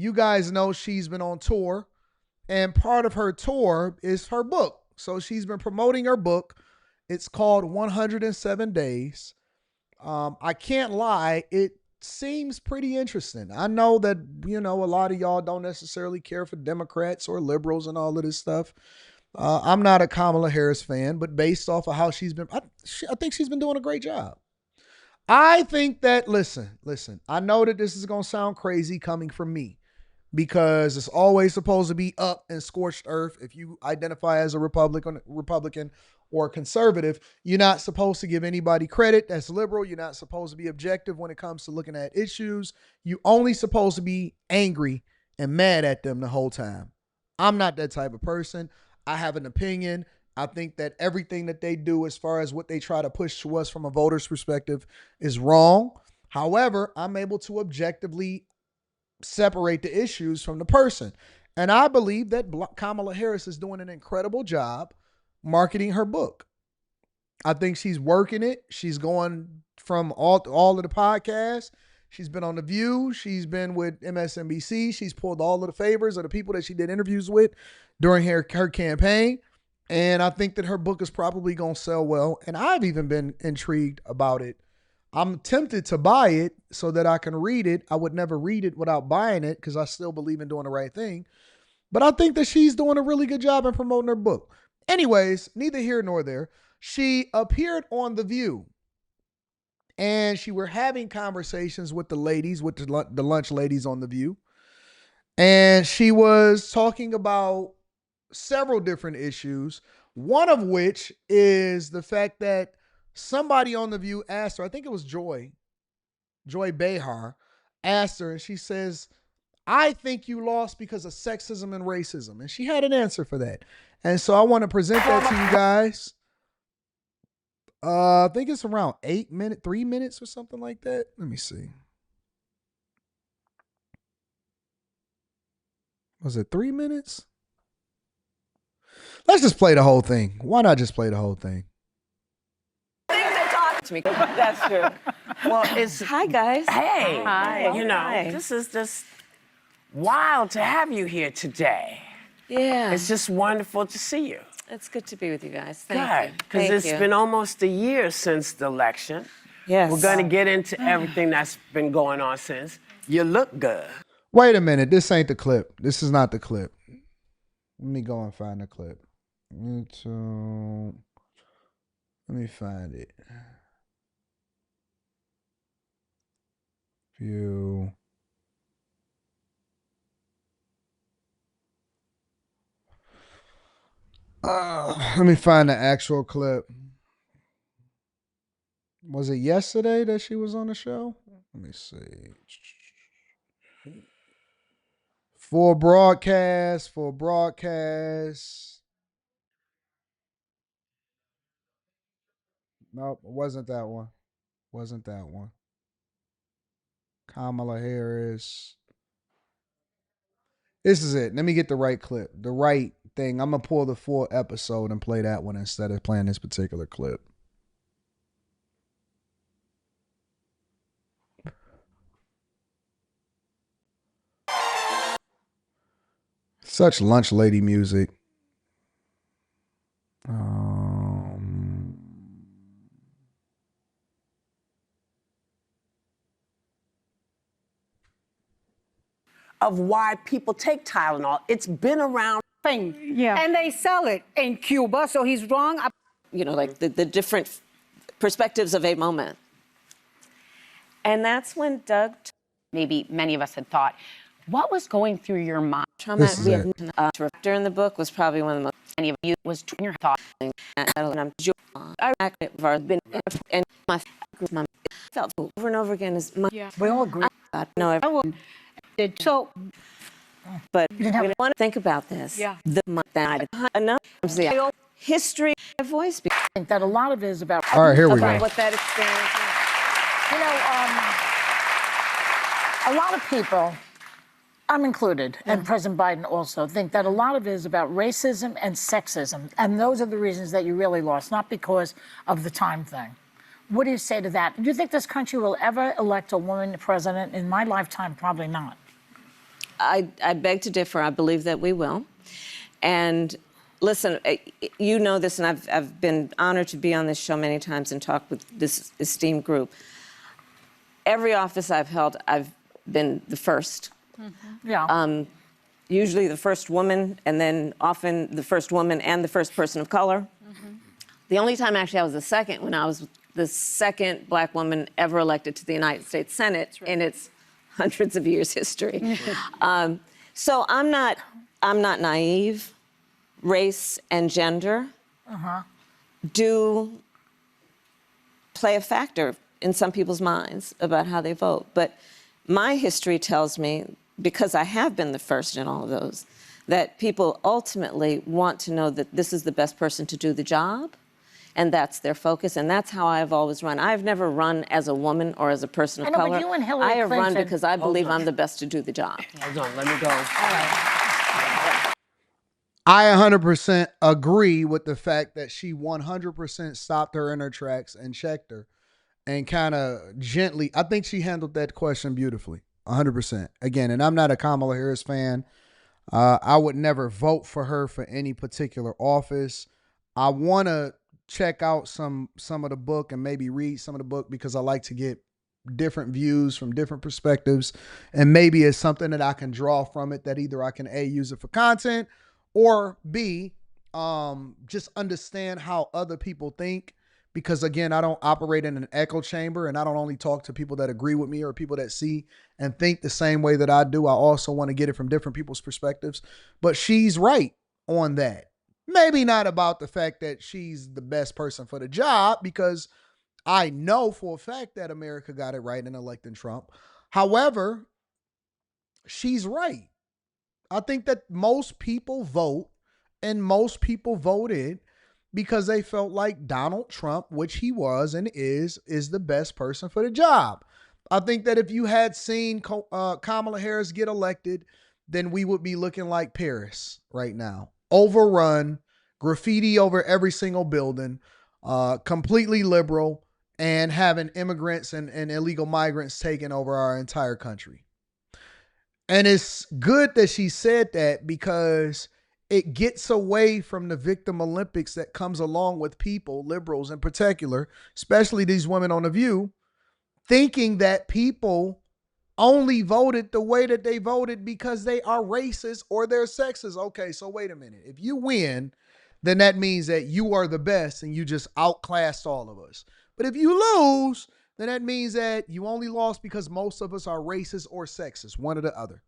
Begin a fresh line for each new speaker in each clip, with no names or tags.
you guys know she's been on tour, and part of her tour is her book. So she's been promoting her book. It's called 107 Days. I can't lie, it seems pretty interesting. I know that, a lot of y'all don't necessarily care for Democrats or liberals and all of this stuff. I'm not a Kamala Harris fan, but based off of how she's been, I think she's been doing a great job. I think that, listen, I know that this is going to sound crazy coming from me because it's always supposed to be up and scorched earth. If you identify as a Republican or conservative, you're not supposed to give anybody credit that's liberal. You're not supposed to be objective when it comes to looking at issues. You only supposed to be angry and mad at them the whole time. I'm not that type of person. I have an opinion. I think that everything that they do as far as what they try to push to us from a voter's perspective is wrong. However, I'm able to objectively separate the issues from the person. And I believe that Kamala Harris is doing an incredible job marketing her book. I think she's working it. She's going from all of the podcasts. She's been on The View. She's been with MSNBC. She's pulled all of the favors of the people that she did interviews with during her campaign. And I think that her book is probably going to sell well. And I've even been intrigued about it. I'm tempted to buy it so that I can read it. I would never read it without buying it because I still believe in doing the right thing. But I think that she's doing a really good job in promoting her book. Anyways, neither here nor there. She appeared on The View. And she were having conversations with the ladies, with the lunch ladies on The View. And she was talking about several different issues, one of which is the fact that somebody on The View asked her, I think it was Joy Behar, asked her, and she says, I think you lost because of sexism and racism. And she had an answer for that. And so I want to present that to you guys. I think it's around 3 minutes or something like that. Let me see. Was it 3 minutes? Let's just play the whole thing. Why not just play the whole thing?
To me. That's true. Well, it's
hi guys.
Hey,
hi.
Hi. This is just wild to have you here today.
Yeah,
It's just wonderful to see you.
it's good to be with you guys. Thank you.
Because it's been almost a year since the election.
Yes.
We're going to get into everything that's been going on since. You look good.
Wait a minute. This ain't the clip. This is not the clip. Let me go and find the clip. Let me find it. View. Let me find the actual clip. Was it yesterday that she was on the show? Let me see. For broadcast. Nope, it wasn't that one. Kamala Harris. This is it. Let me get the right clip, the right thing. I'm going to pull the full episode and play that one instead of playing this particular clip. Such lunch lady music.
Of why people take Tylenol. It's been around.
Yeah. And they sell it in Cuba, so he's wrong.
Like the different perspectives of a moment. And that's when Doug,
maybe many of us had thought, what was going through your mind?
trauma during the book was probably one of the most.
Many of you was your thought.
And my felt over and over again is my.
Yeah. We all agree.
No,
So,
but we want to think about this.
Yeah.
The month that enough the history of voice.
I think that a lot of it is about.
All right, here we
About
go.
what that experience is.
A lot of people, I'm included, and President Biden also, think that a lot of it is about racism and sexism. And those are the reasons that you really lost, not because of the time thing. What do you say to that? Do you think this country will ever elect a woman president? In my lifetime, probably not.
I beg to differ. I believe that we will. And listen, you know this, and I've been honored to be on this show many times and talk with this esteemed group. Every office I've held, I've been the first.
Mm-hmm. Yeah.
Usually the first woman, and then often the first woman and the first person of color. Mm-hmm. The only time actually I was the second when I was the second black woman ever elected to the United States Senate in its hundreds of years history. So I'm not naive. Race and gender do play a factor in some people's minds about how they vote. But my history tells me, because I have been the first in all of those, that people ultimately want to know that this is the best person to do the job, and that's their focus, and that's how I've always run. I've never run as a woman or as a person of color.
But you and Hillary
I have run
Clinton,
because I believe I'm the best to do the job.
Hold on, let me go.
I 100% agree with the fact that she 100% stopped her in her tracks and checked her and kind of gently. I think she handled that question beautifully, 100%. Again, and I'm not a Kamala Harris fan. I would never vote for her for any particular office. I want to check out some of the book and maybe read some of the book because I like to get different views from different perspectives. And maybe it's something that I can draw from it that either I can A, use it for content, or B, just understand how other people think. Because again, I don't operate in an echo chamber, and I don't only talk to people that agree with me or people that see and think the same way that I do. I also want to get it from different people's perspectives. But she's right on that. Maybe not about the fact that she's the best person for the job, because I know for a fact that America got it right in electing Trump. However, she's right. I think that most people vote, and most people voted because they felt like Donald Trump, which he was and is the best person for the job. I think that if you had seen Kamala Harris get elected, then we would be looking like Paris right now. Overrun, graffiti over every single building, completely liberal, and having immigrants and illegal migrants taking over our entire country. And it's good that she said that because it gets away from the victim Olympics that comes along with people, liberals in particular, especially these women on The View, thinking that people only voted the way that they voted because they are racist or they're sexist. Okay, so wait a minute. If you win, then that means that you are the best and you just outclassed all of us. But if you lose, then that means that you only lost because most of us are racist or sexist, one or the other,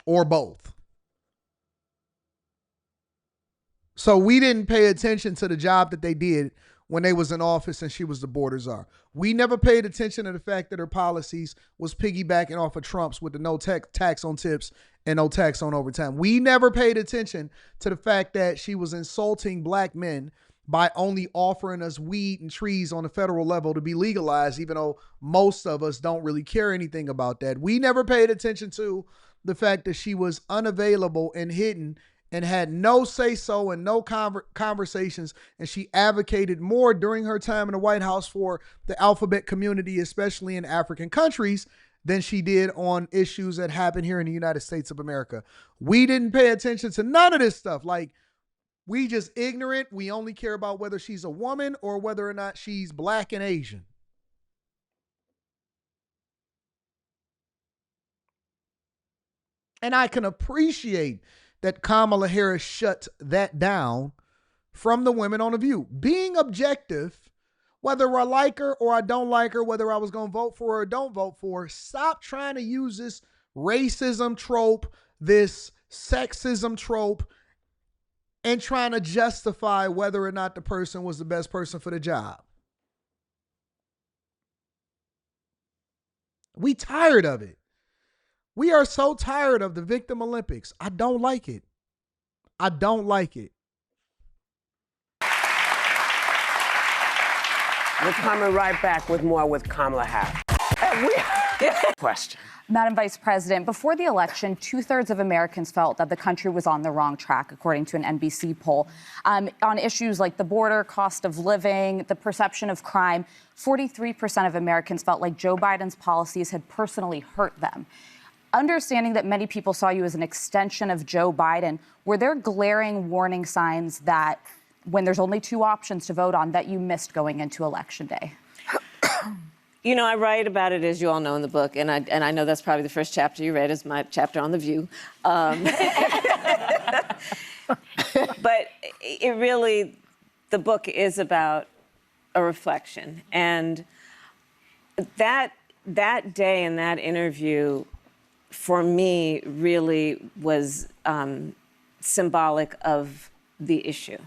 or both. So we didn't pay attention to the job that they did when they was in office and she was the border czar. We never paid attention to the fact that her policies was piggybacking off of Trump's with the no tax on tips and no tax on overtime. We never paid attention to the fact that she was insulting black men by only offering us weed and trees on the federal level to be legalized, even though most of us don't really care anything about that. We never paid attention to the fact that she was unavailable and hidden and had no say-so and no conversations, and she advocated more during her time in the White House for the alphabet community, especially in African countries, than she did on issues that happen here in the United States of America. We didn't pay attention to none of this stuff. Like, we just ignorant. We only care about whether she's a woman or whether or not she's black and Asian. And I can appreciate that Kamala Harris shut that down from the women on The View. Being objective, whether I like her or I don't like her, whether I was going to vote for her or don't vote for her, stop trying to use this racism trope, this sexism trope, and trying to justify whether or not the person was the best person for the job. We tired of it. We are so tired of the victim Olympics. I don't like it. I don't like it.
We're coming right back with more with Kamala Harris. Question.
Madam Vice President, before the election, 2/3 of Americans felt that the country was on the wrong track, according to an NBC poll. On issues like the border, cost of living, the perception of crime, 43% of Americans felt like Joe Biden's policies had personally hurt them. understanding that many people saw you as an extension of Joe Biden, were there glaring warning signs that when there's only two options to vote on that you missed going into Election Day?
You know, I write about it, as you all know, in the book, and I know that's probably the first chapter you read is my chapter on The View. But it really, the book is about a reflection. And that day in that interview, for me, really was symbolic of the issue.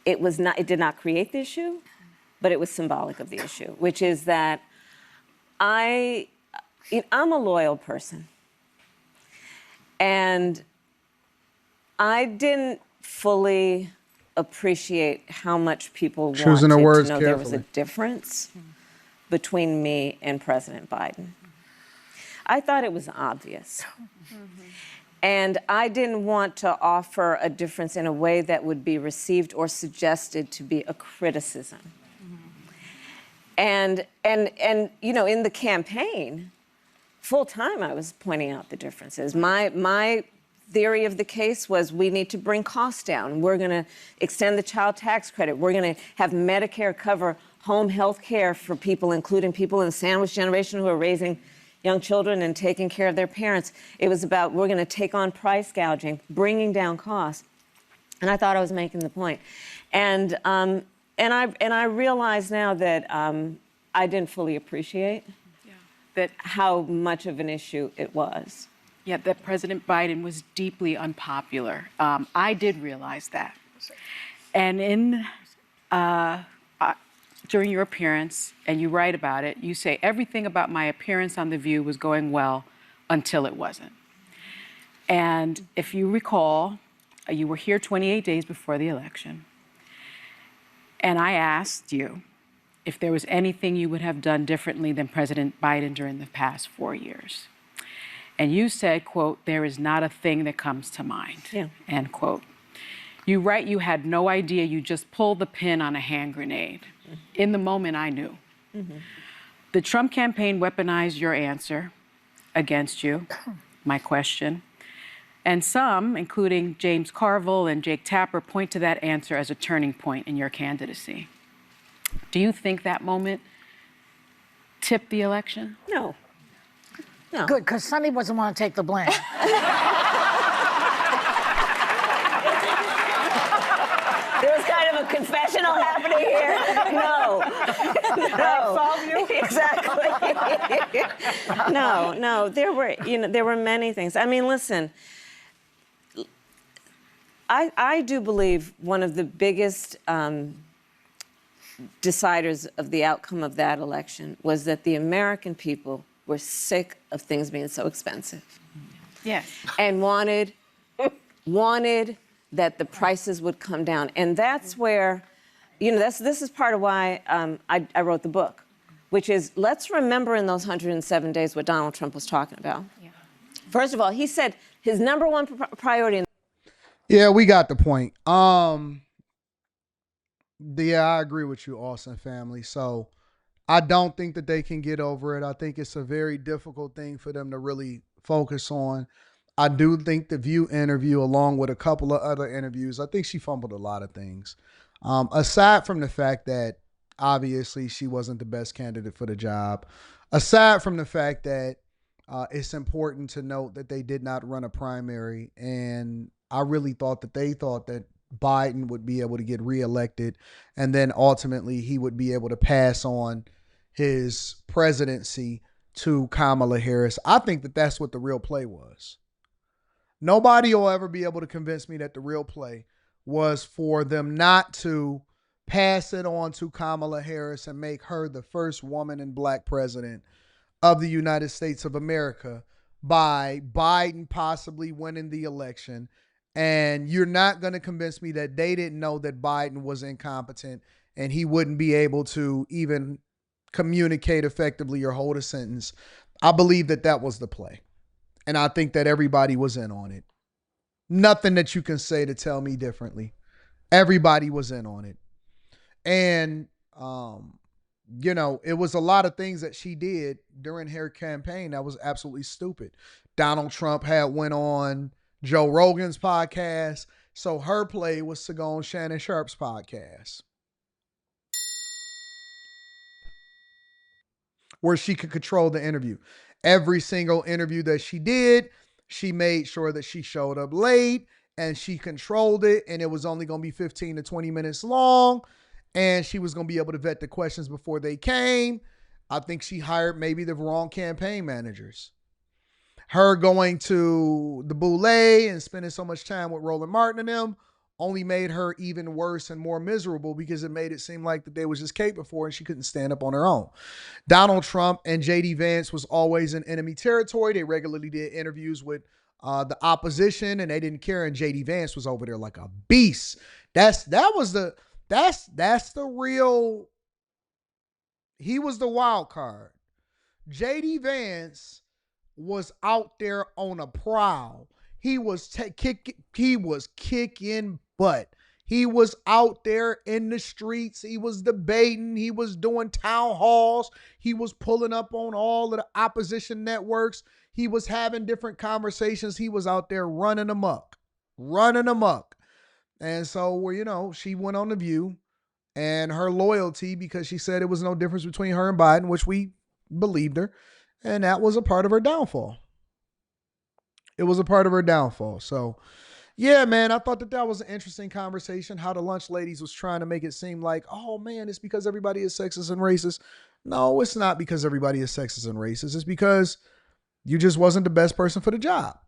It did not create the issue, but it was symbolic of the issue, which is that I'm a loyal person. And I didn't fully appreciate how much people
Choosing
wanted
her words
to know there was a
carefully.
difference between me and President Biden. I thought it was obvious. And I didn't want to offer a difference in a way that would be received or suggested to be a criticism. And you know, in the campaign, full time I was pointing out the differences. My theory of the case was we need to bring costs down. We're going to extend the child tax credit. We're going to have Medicare cover home health care for people, including people in the sandwich generation who are raising young children and taking care of their parents. It was about we're going to take on price gouging, bringing down costs. And I thought I was making the point. And I realize now that I didn't fully appreciate that how much of an issue it was.
Yeah, that President Biden was deeply unpopular. I did realize that. And during your appearance, and you write about it, you say, everything about my appearance on The View was going well until it wasn't. And if you recall, you were here 28 days before the election. And I asked you if there was anything you would have done differently than President Biden during the past 4 years. And you said, quote, there is not a thing that comes to mind, end quote. You write you had no idea, you just pulled the pin on a hand grenade. In the moment, I knew. The Trump campaign weaponized your answer against you, my question. And some, including James Carville and Jake Tapper, point to that answer as a turning point in your candidacy. Do you think that moment tipped the election?
No. No.
Good, because Sonny doesn't want to take the blame.
There was kind of a confessional happening here. No. No. Exactly. No. There were many things. I mean, listen. I do believe one of the biggest deciders of the outcome of that election was that the American people were sick of things being so expensive.
Yes.
And wanted that the prices would come down. And that's where, this is part of why I wrote the book, which is let's remember in those 107 days what Donald Trump was talking about. Yeah. First of all, he said his number one priority.
Yeah, we got the point. Yeah, I agree with you, Austin family. So I don't think that they can get over it. I think it's a very difficult thing for them to really focus on. I do think the View interview, along with a couple of other interviews, I think she fumbled a lot of things. Aside from the fact that obviously she wasn't the best candidate for the job, aside from the fact that it's important to note that they did not run a primary, and I really thought that they thought that Biden would be able to get reelected, and then ultimately he would be able to pass on his presidency to Kamala Harris. I think that that's what the real play was. Nobody will ever be able to convince me that the real play was for them not to pass it on to Kamala Harris and make her the first woman and black president of the United States of America by Biden possibly winning the election. And you're not going to convince me that they didn't know that Biden was incompetent and he wouldn't be able to even communicate effectively or hold a sentence. I believe that that was the play. And I think that everybody was in on it. Nothing that you can say to tell me differently. Everybody was in on it. And it was a lot of things that she did during her campaign that was absolutely stupid. Donald Trump had went on Joe Rogan's podcast. So her play was to go on Shannon Sharp's podcast, where she could control the interview. Every single interview that she did, she made sure that she showed up late and she controlled it, and it was only going to be 15 to 20 minutes long, and she was going to be able to vet the questions before they came. I think she hired maybe the wrong campaign managers. Her going to the Boule and spending so much time with Roland Martin and them only made her even worse and more miserable, because it made it seem like that they was just caping for her and she couldn't stand up on her own. Donald Trump and J.D. Vance was always in enemy territory. They regularly did interviews with the opposition, and they didn't care. And J.D. Vance was over there like a beast. That's the real. He was the wild card. J.D. Vance was out there on a prowl. He was kicking butt. He was out there in the streets. He was debating. He was doing town halls. He was pulling up on all of the opposition networks. He was having different conversations. He was out there running amok. And so, she went on The View, and her loyalty, because she said it was no difference between her and Biden, which we believed her. And that was a part of her downfall. So, yeah, man, I thought that was an interesting conversation, how the lunch ladies was trying to make it seem like, oh, man, it's because everybody is sexist and racist. No, it's not because everybody is sexist and racist. It's because you just wasn't the best person for the job.